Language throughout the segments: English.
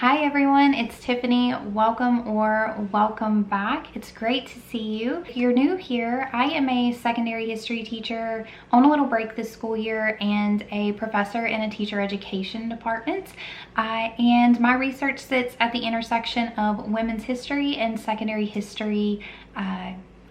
Hi everyone, it's Tiffany. Welcome back. It's great to see you. If you're new here, I am a secondary history teacher on a little break this school year and a professor in a teacher education department. And my research sits at the intersection of women's history and secondary history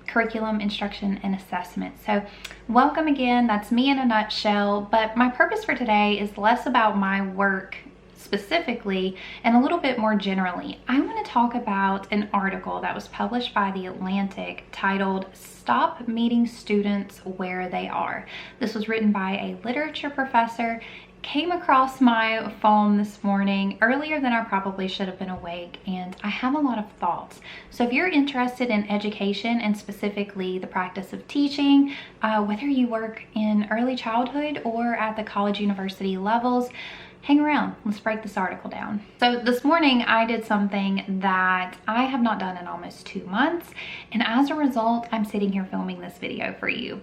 curriculum, instruction, and assessment. So welcome again. That's me in a nutshell. But my purpose for today is less about my work specifically and a little bit more generally. I want to talk about an article that was published by The Atlantic titled "Stop Meeting Students Where They Are." This was written by a literature professor. Came across my phone this morning earlier than I probably should have been awake, and I have a lot of thoughts. So if you're interested in education and specifically the practice of teaching, whether you work in early childhood or at the college university levels, hang around. Let's break this article down. So this morning I did something that I have not done in almost 2 months, and as a result, I'm sitting here filming this video for you.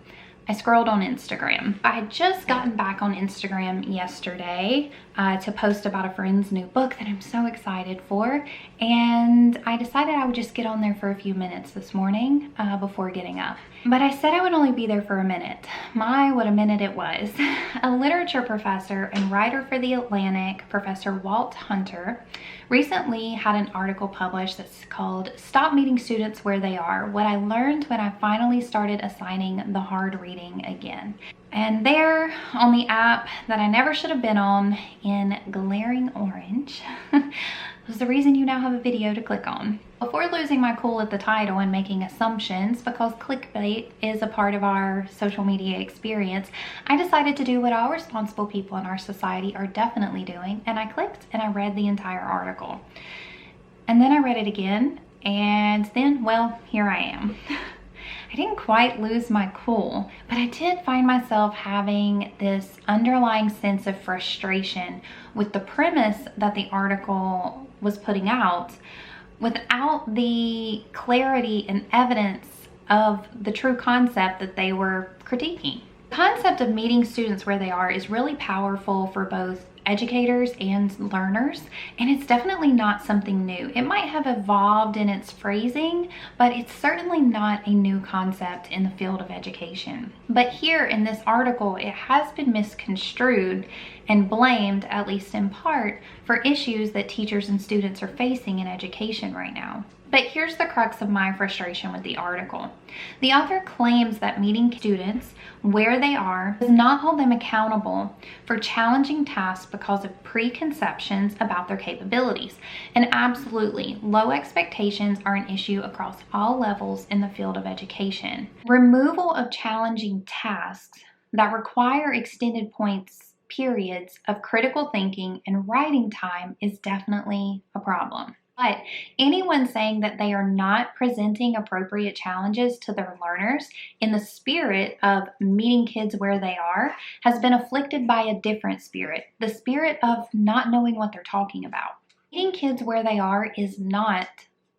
I scrolled on Instagram. I had just gotten back on Instagram yesterday to post about a friend's new book that I'm so excited for, and I decided I would just get on there for a few minutes this morning before getting up. But I said I would only be there for a minute. My, what a minute it was. A literature professor and writer for The Atlantic, Professor Walt Hunter, recently had an article published that's called "Stop Meeting Students Where They Are: What I Learned When I Finally Started Assigning the Hard Reading Again." And there on the app that I never should have been on in glaring orange was the reason you now have a video to click on. Before losing my cool at the title and making assumptions, because clickbait is a part of our social media experience, I decided to do what all responsible people in our society are definitely doing, and I clicked and I read the entire article. And then I read it again, and then, well, here I am. I didn't quite lose my cool, but I did find myself having this underlying sense of frustration with the premise that the article was putting out without the clarity and evidence of the true concept that they were critiquing. The concept of meeting students where they are is really powerful for both educators and learners, and it's definitely not something new. It might have evolved in its phrasing, but it's certainly not a new concept in the field of education. But here in this article, it has been misconstrued and blamed, at least in part, for issues that teachers and students are facing in education right now. But here's the crux of my frustration with the article. The author claims that meeting students where they are does not hold them accountable for challenging tasks because of preconceptions about their capabilities. And absolutely, low expectations are an issue across all levels in the field of education. Removal of challenging tasks that require extended periods of critical thinking and writing time is definitely a problem. But anyone saying that they are not presenting appropriate challenges to their learners in the spirit of meeting kids where they are has been afflicted by a different spirit, the spirit of not knowing what they're talking about. Meeting kids where they are is not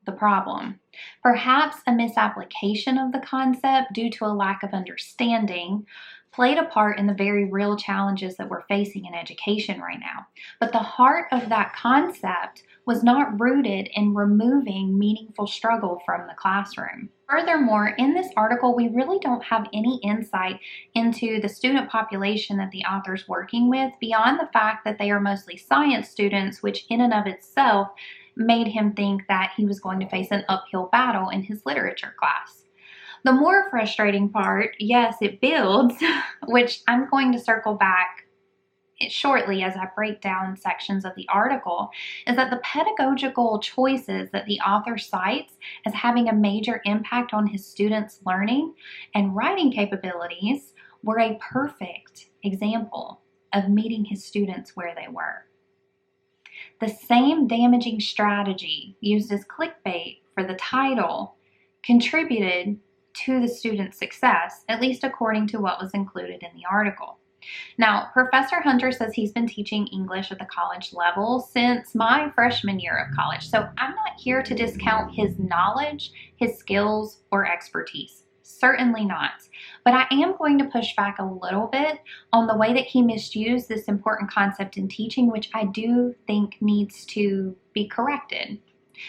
the problem. Perhaps a misapplication of the concept due to a lack of understanding played a part in the very real challenges that we're facing in education right now. But the heart of that concept was not rooted in removing meaningful struggle from the classroom. Furthermore, in this article, we really don't have any insight into the student population that the author's working with beyond the fact that they are mostly science students, which in and of itself made him think that he was going to face an uphill battle in his literature class. The more frustrating part, yes, it builds, which I'm going to circle back shortly as I break down sections of the article, is that the pedagogical choices that the author cites as having a major impact on his students' learning and writing capabilities were a perfect example of meeting his students where they were. The same damaging strategy used as clickbait for the title contributed to the student's success, at least according to what was included in the article. Now, Professor Hunter says he's been teaching English at the college level since my freshman year of college, so I'm not here to discount his knowledge, his skills, or expertise. Certainly not. but I am going to push back a little bit on the way that he misused this important concept in teaching, which I do think needs to be corrected.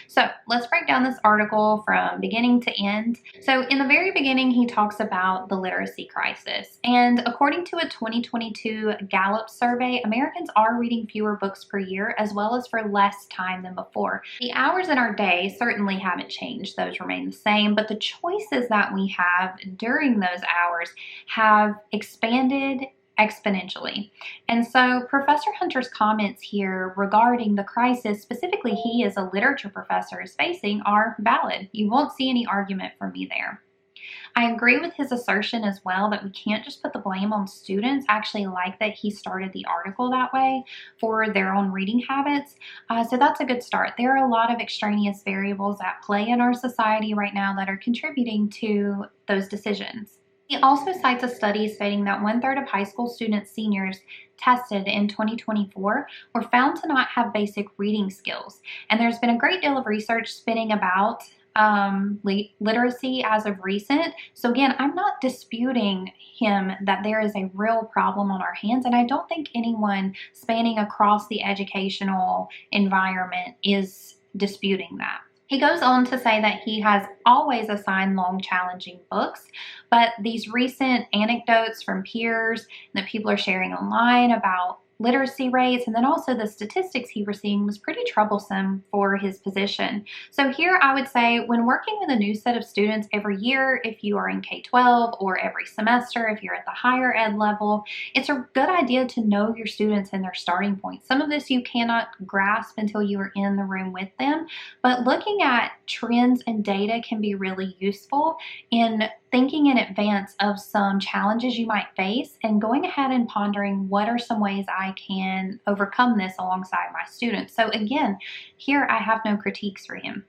So let's break down this article from beginning to end. So in the very beginning, he talks about the literacy crisis. And according to a 2022 Gallup survey, Americans are reading fewer books per year, as well as for less time than before. The hours in our day certainly haven't changed. Those remain the same, but the choices that we have during those hours have expanded exponentially. And so Professor Hunter's comments here regarding the crisis, specifically he as a literature professor is facing, are valid. You won't see any argument from me there. I agree with his assertion as well that we can't just put the blame on students. I actually like that he started the article that way for their own reading habits. So that's a good start. There are a lot of extraneous variables at play in our society right now that are contributing to those decisions. He also cites a study stating that 1/3 of high school students, seniors, tested in 2024 were found to not have basic reading skills. And there's been a great deal of research spinning about literacy as of recent. So again, I'm not disputing him that there is a real problem on our hands, and I don't think anyone spanning across the educational environment is disputing that. He goes on to say that he has always assigned long, challenging books, but these recent anecdotes from peers that people are sharing online about literacy rates, and then also the statistics he was seeing, was pretty troublesome for his position. So here I would say, when working with a new set of students every year, if you are in K-12, or every semester if you're at the higher ed level, it's a good idea to know your students and their starting point. Some of this you cannot grasp until you are in the room with them, but looking at trends and data can be really useful in thinking in advance of some challenges you might face and going ahead and pondering what are some ways I can overcome this alongside my students. So again, here I have no critiques for him.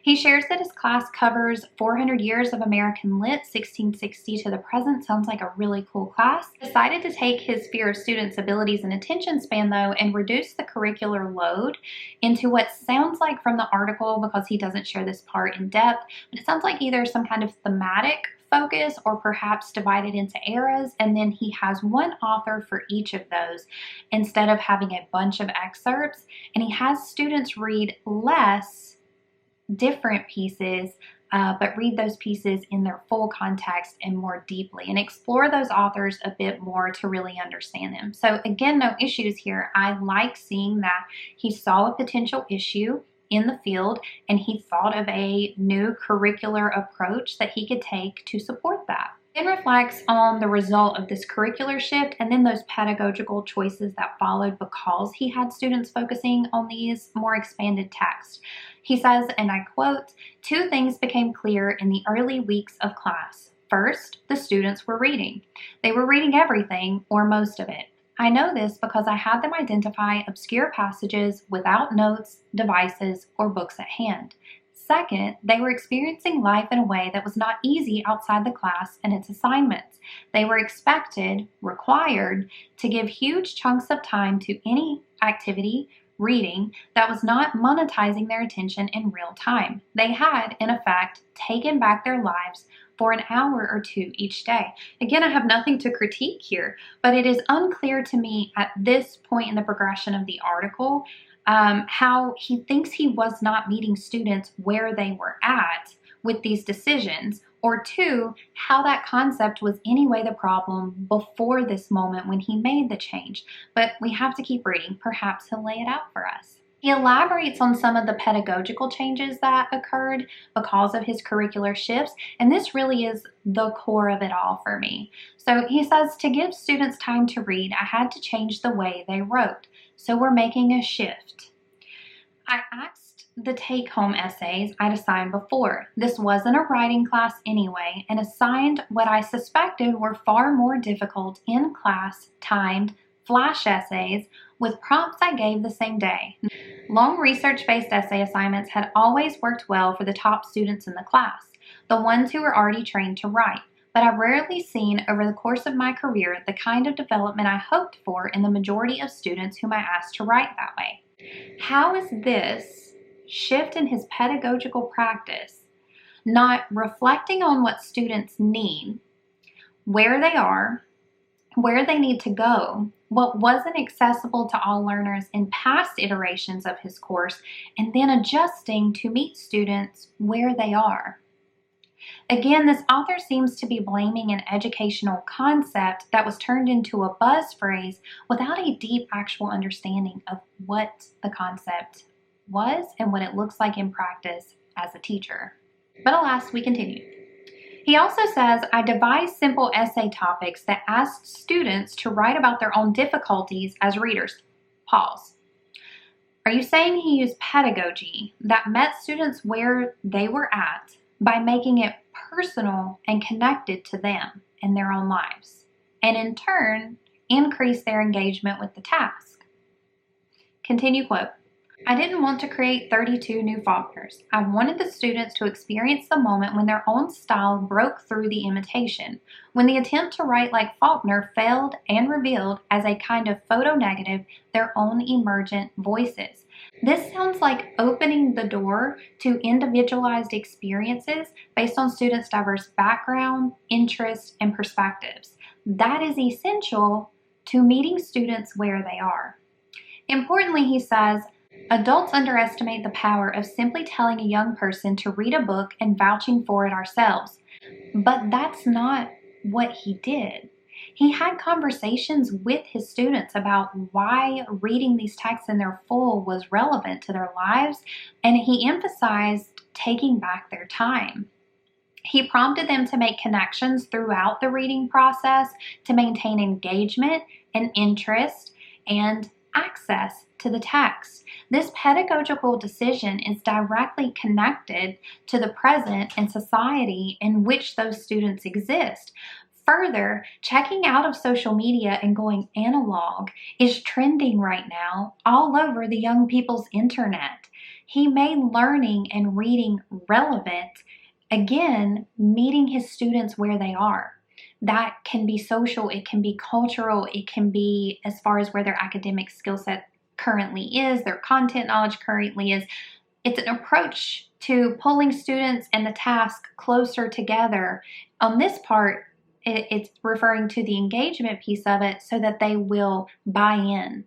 He shares that his class covers 400 years of American Lit, 1660 to the present. Sounds like a really cool class. Decided to take his fear of students' abilities and attention span, though, and reduce the curricular load into what sounds like, from the article, because he doesn't share this part in depth, but it sounds like either some kind of thematic focus or perhaps divided into eras, and then he has one author for each of those instead of having a bunch of excerpts, and he has students read less different pieces, but read those pieces in their full context and more deeply, and explore those authors a bit more to really understand them. So again, no issues here. I like seeing that he saw a potential issue in the field and he thought of a new curricular approach that he could take to support that. Then reflects on the result of this curricular shift and then those pedagogical choices that followed because he had students focusing on these more expanded texts. He says, and I quote, "Two things became clear in the early weeks of class. First, the students were reading. They were reading everything or most of it. I know this because I had them identify obscure passages without notes, devices, or books at hand. Second, they were experiencing life in a way that was not easy outside the class and its assignments. They were required, to give huge chunks of time to any activity, reading, that was not monetizing their attention in real time. They had, in effect, taken back their lives for an hour or two each day." Again, I have nothing to critique here, but it is unclear to me at this point in the progression of the article how he thinks he was not meeting students where they were at with these decisions, or two, how that concept was anyway the problem before this moment when he made the change. But we have to keep reading. Perhaps he'll lay it out for us. He elaborates on some of the pedagogical changes that occurred because of his curricular shifts, and this really is the core of it all for me. So he says, "To give students time to read, I had to change the way they wrote. So we're making a shift. I asked the take-home essays I'd assigned before. This wasn't a writing class anyway, and assigned what I suspected were far more difficult in-class, timed, flash essays with prompts I gave the same day. Long research-based essay assignments had always worked well for the top students in the class, the ones who were already trained to write, but I've rarely seen over the course of my career the kind of development I hoped for in the majority of students whom I asked to write that way." How is this shift in his pedagogical practice not reflecting on what students need, where they are, where they need to go, what wasn't accessible to all learners in past iterations of his course, and then adjusting to meet students where they are. Again, this author seems to be blaming an educational concept that was turned into a buzz phrase without a deep actual understanding of what the concept was and what it looks like in practice as a teacher. But alas, we continue. He also says, I devised simple essay topics that asked students to write about their own difficulties as readers. Pause. Are you saying he used pedagogy that met students where they were at by making it personal and connected to them in their own lives, and in turn, increase their engagement with the task? Continue quote. I didn't want to create 32 new Faulkners. I wanted the students to experience the moment when their own style broke through the imitation, when the attempt to write like Faulkner failed and revealed as a kind of photo negative their own emergent voices. This sounds like opening the door to individualized experiences based on students' diverse background, interests, and perspectives. That is essential to meeting students where they are. Importantly, he says, adults underestimate the power of simply telling a young person to read a book and vouching for it ourselves. But that's not what he did. He had conversations with his students about why reading these texts in their full was relevant to their lives, and he emphasized taking back their time. He prompted them to make connections throughout the reading process to maintain engagement and interest and access to the text. This pedagogical decision is directly connected to the present and society in which those students exist. Further, checking out of social media and going analog is trending right now all over the young people's internet. He made learning and reading relevant, again, meeting his students where they are. That can be social, it can be cultural, it can be as far as where their academic skill set currently is, their content knowledge currently is. It's an approach to pulling students and the task closer together. On this part, it's referring to the engagement piece of it so that they will buy in.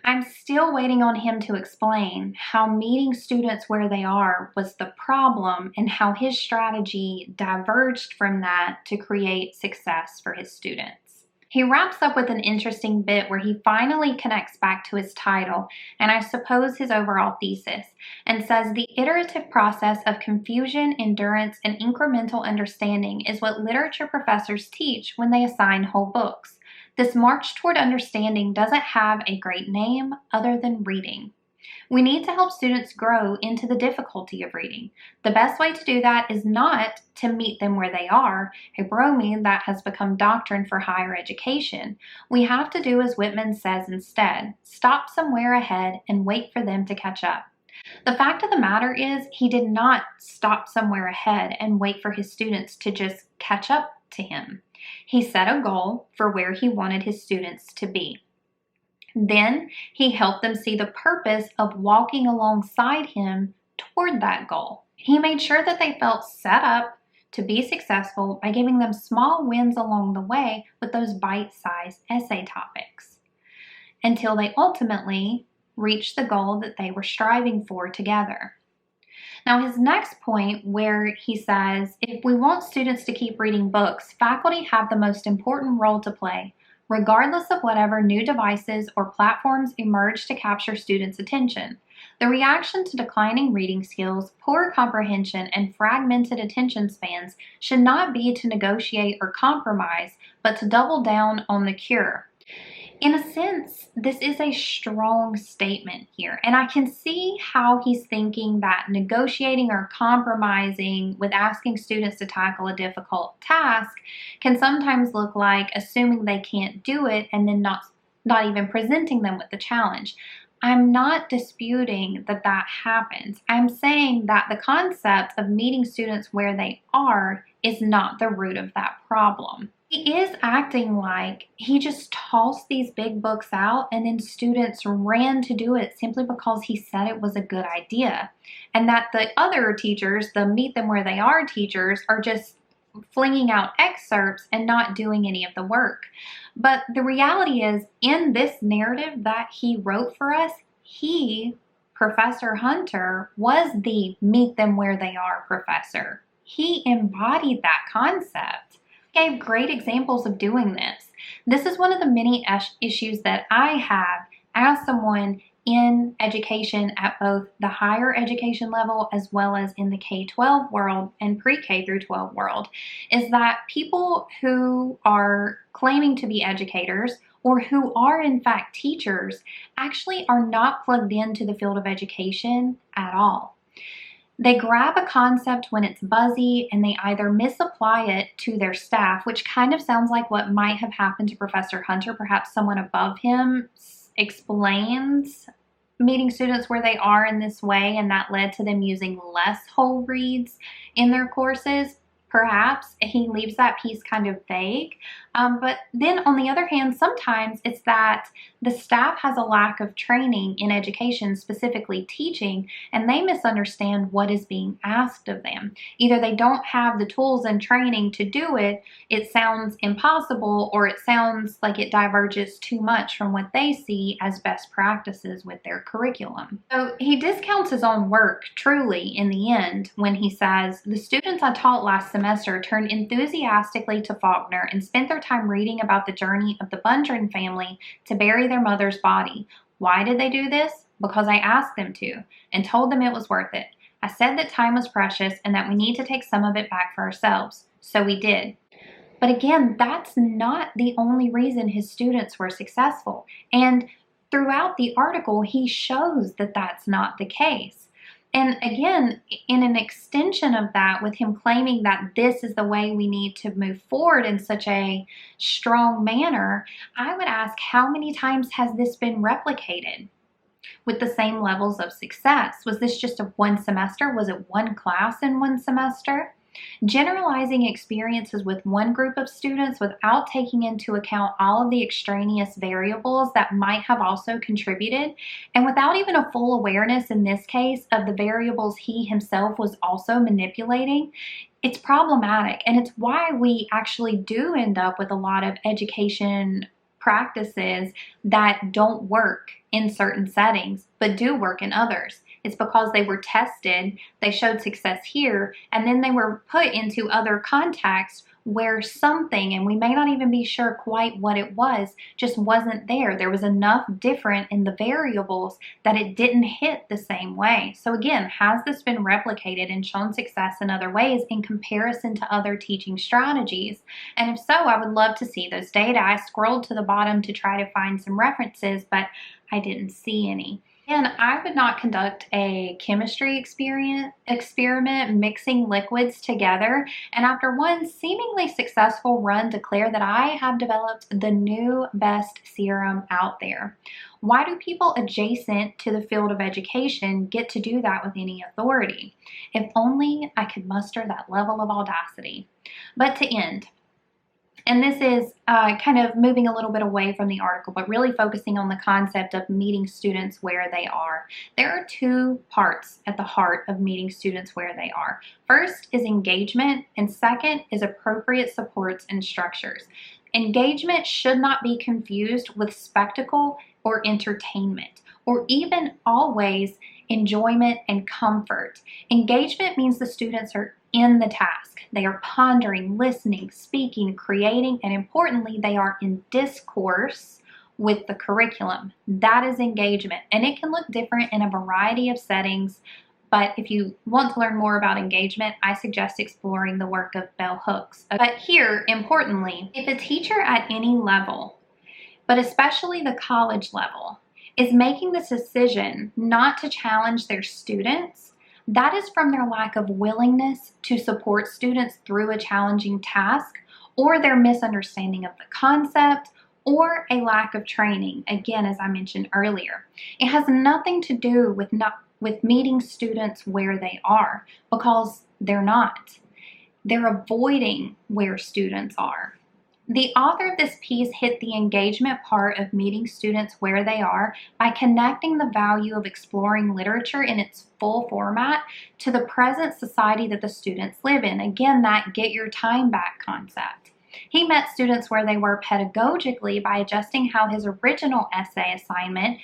I'm still waiting on him to explain how meeting students where they are was the problem and how his strategy diverged from that to create success for his students. He wraps up with an interesting bit where he finally connects back to his title and I suppose his overall thesis, and says the iterative process of confusion, endurance, and incremental understanding is what literature professors teach when they assign whole books. This march toward understanding doesn't have a great name other than reading. We need to help students grow into the difficulty of reading. The best way to do that is not to meet them where they are, a bromine that has become doctrine for higher education. We have to do as Whitman says instead, stop somewhere ahead and wait for them to catch up. The fact of the matter is, he did not stop somewhere ahead and wait for his students to just catch up to him. He set a goal for where he wanted his students to be. Then he helped them see the purpose of walking alongside him toward that goal. He made sure that they felt set up to be successful by giving them small wins along the way with those bite-sized essay topics until they ultimately reached the goal that they were striving for together. Now, his next point, where he says, if we want students to keep reading books, faculty have the most important role to play, regardless of whatever new devices or platforms emerge to capture students' attention. The reaction to declining reading skills, poor comprehension, and fragmented attention spans should not be to negotiate or compromise, but to double down on the cure. In a sense, this is a strong statement here, and I can see how he's thinking that negotiating or compromising with asking students to tackle a difficult task can sometimes look like assuming they can't do it and then not even presenting them with the challenge. I'm not disputing that that happens. I'm saying that the concept of meeting students where they are is not the root of that problem. He is acting like he just tossed these big books out and then students ran to do it simply because he said it was a good idea. And that the other teachers, the meet them where they are teachers, are just flinging out excerpts and not doing any of the work. But the reality is, in this narrative that he wrote for us, Professor Hunter, was the meet them where they are professor. He embodied that concept. He gave great examples of doing this. This is one of the many issues that I have as someone in education at both the higher education level as well as in the K-12 world and pre-K through 12 world, is that people who are claiming to be educators or who are in fact teachers actually are not plugged into the field of education at all. They grab a concept when it's buzzy and they either misapply it to their staff, which kind of sounds like what might have happened to Professor Hunter. Perhaps someone above him explains meeting students where they are in this way, and that led to them using less whole reads in their courses. Perhaps he leaves that piece kind of vague. But then on the other hand, sometimes it's that the staff has a lack of training in education, specifically teaching, and they misunderstand what is being asked of them. Either they don't have the tools and training to do it, it sounds impossible, or it sounds like it diverges too much from what they see as best practices with their curriculum. So he discounts his own work truly in the end when he says, "The students I taught last semester turned enthusiastically to Faulkner and spent their time reading about the journey of the Bundren family to bury their mother's body. Why did they do this? Because I asked them to and told them it was worth it. I said that time was precious and that we need to take some of it back for ourselves. So we did." But again, that's not the only reason his students were successful. And throughout the article, he shows that that's not the case. And again, in an extension of that, with him claiming that this is the way we need to move forward in such a strong manner, I would ask, how many times has this been replicated with the same levels of success? Was this just a one semester? Was it one class in one semester? Generalizing experiences with one group of students without taking into account all of the extraneous variables that might have also contributed, and without even a full awareness in this case of the variables he himself was also manipulating, it's problematic. And it's why we actually do end up with a lot of education practices that don't work in certain settings but do work in others. It's because they were tested, they showed success here, and then they were put into other contexts where something, and we may not even be sure quite what it was, just wasn't there. There was enough different in the variables that it didn't hit the same way. So again, has this been replicated and shown success in other ways in comparison to other teaching strategies? And if so, I would love to see those data. I scrolled to the bottom to try to find some references, but I didn't see any. And I would not conduct a chemistry experiment mixing liquids together, and after one seemingly successful run declare that I have developed the new best serum out there. Why do people adjacent to the field of education get to do that with any authority? If only I could muster that level of audacity. But to end, and this is kind of moving a little bit away from the article, but really focusing on the concept of meeting students where they are. There are two parts at the heart of meeting students where they are. First is engagement, and second is appropriate supports and structures. Engagement should not be confused with spectacle or entertainment, or even always enjoyment and comfort. Engagement means the students are in the task. They are pondering, listening, speaking, creating, and importantly, they are in discourse with the curriculum. That is engagement, and it can look different in a variety of settings, but if you want to learn more about engagement, I suggest exploring the work of Bell Hooks. But here, importantly, if a teacher at any level, but especially the college level, is making this decision not to challenge their students, that is from their lack of willingness to support students through a challenging task, or their misunderstanding of the concept, or a lack of training, again, as I mentioned earlier. It has nothing to do with meeting students where they are, because they're not. They're avoiding where students are. The author of this piece hit the engagement part of meeting students where they are by connecting the value of exploring literature in its full format to the present society that the students live in. Again, that get your time back concept. He met students where they were pedagogically by adjusting how his original essay assignment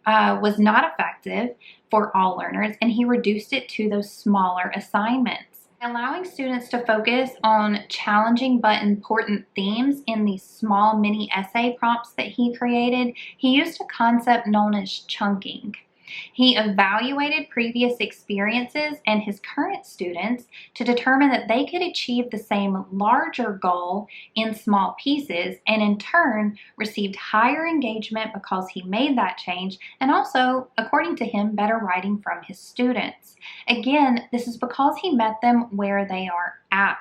was not effective for all learners, and he reduced it to those smaller assignments. Allowing students to focus on challenging but important themes in these small mini essay prompts that he created, he used a concept known as chunking. He evaluated previous experiences and his current students to determine that they could achieve the same larger goal in small pieces, and in turn received higher engagement because he made that change, and also, according to him, better writing from his students. Again, this is because he met them where they are at.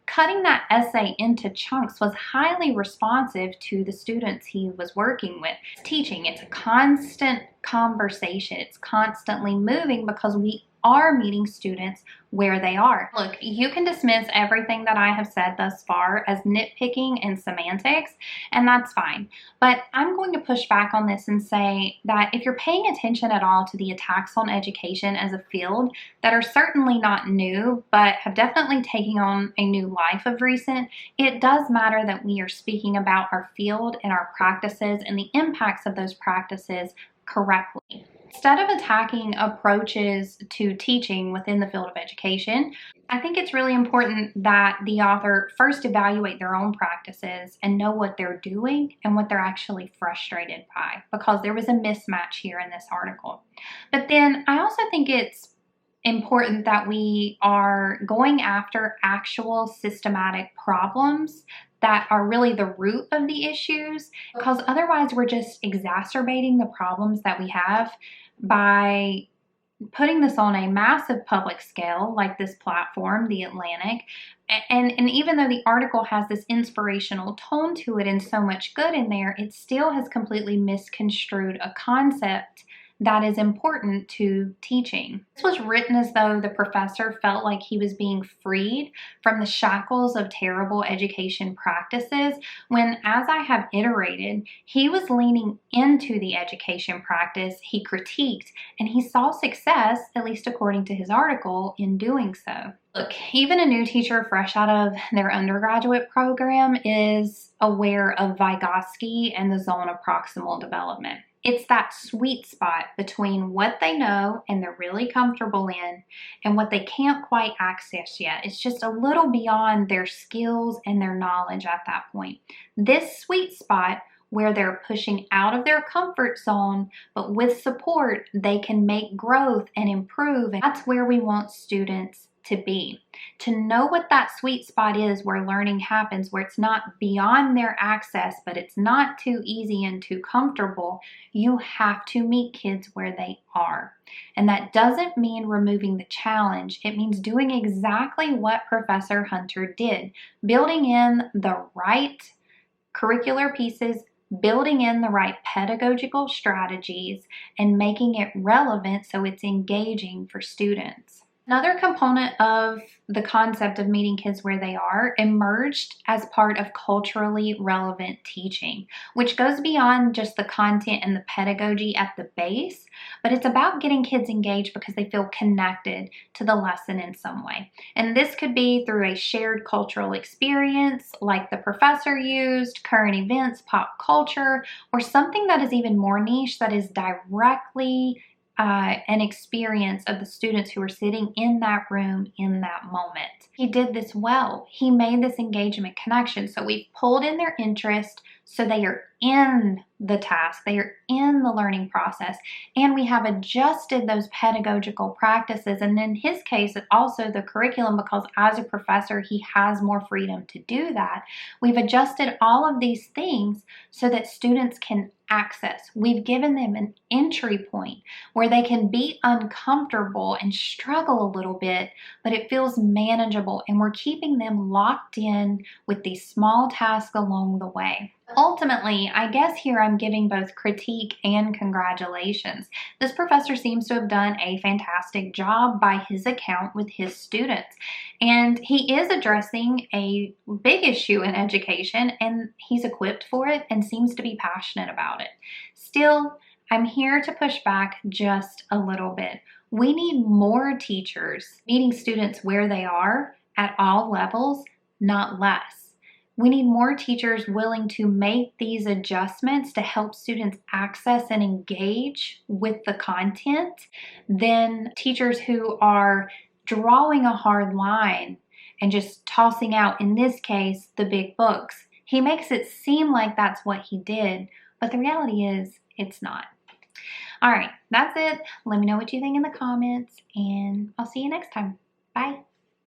Cutting that essay into chunks was highly responsive to the students he was working with. Teaching, it's a constant conversation. It's constantly moving because we are meeting students where they are. Look, you can dismiss everything that I have said thus far as nitpicking and semantics, and that's fine. But I'm going to push back on this and say that if you're paying attention at all to the attacks on education as a field that are certainly not new, but have definitely taken on a new life of recent, it does matter that we are speaking about our field and our practices and the impacts of those practices correctly. Instead of attacking approaches to teaching within the field of education, I think it's really important that the author first evaluate their own practices and know what they're doing and what they're actually frustrated by, because there was a mismatch here in this article. But then I also think it's important that we are going after actual systematic problems that are really the root of the issues, because otherwise we're just exacerbating the problems that we have by putting this on a massive public scale like this platform, The Atlantic. And even though the article has this inspirational tone to it and so much good in there, it still has completely misconstrued a concept that is important to teaching. This was written as though the professor felt like he was being freed from the shackles of terrible education practices, when, as I have iterated, he was leaning into the education practice he critiqued, and he saw success, at least according to his article, in doing so. Look, even a new teacher fresh out of their undergraduate program is aware of Vygotsky and the zone of proximal development. It's that sweet spot between what they know and they're really comfortable in and what they can't quite access yet. It's just a little beyond their skills and their knowledge at that point. This sweet spot where they're pushing out of their comfort zone, but with support, they can make growth and improve. And that's where we want students to be. To know what that sweet spot is where learning happens, where it's not beyond their access, but it's not too easy and too comfortable, you have to meet kids where they are. And that doesn't mean removing the challenge. It means doing exactly what Professor Hunter did, building in the right curricular pieces, building in the right pedagogical strategies, and making it relevant so it's engaging for students. Another component of the concept of meeting kids where they are emerged as part of culturally relevant teaching, which goes beyond just the content and the pedagogy at the base, but it's about getting kids engaged because they feel connected to the lesson in some way. And this could be through a shared cultural experience like the professor used, current events, pop culture, or something that is even more niche that is directly an experience of the students who were sitting in that room in that moment. He did this well. He made this engagement connection. So we've pulled in their interest so they are in the task, they are in the learning process, and we have adjusted those pedagogical practices. And in his case, it's also the curriculum, because as a professor, he has more freedom to do that. We've adjusted all of these things so that students can access. We've given them an entry point where they can be uncomfortable and struggle a little bit, but it feels manageable, and we're keeping them locked in with these small tasks along the way. Ultimately, I guess here I'm giving both critique and congratulations. This professor seems to have done a fantastic job by his account with his students. And he is addressing a big issue in education, and he's equipped for it and seems to be passionate about it. Still, I'm here to push back just a little bit. We need more teachers meeting students where they are at all levels, not less. We need more teachers willing to make these adjustments to help students access and engage with the content than teachers who are drawing a hard line and just tossing out, in this case, the big books. He makes it seem like that's what he did, but the reality is it's not. All right, that's it. Let me know what you think in the comments, and I'll see you next time. Bye.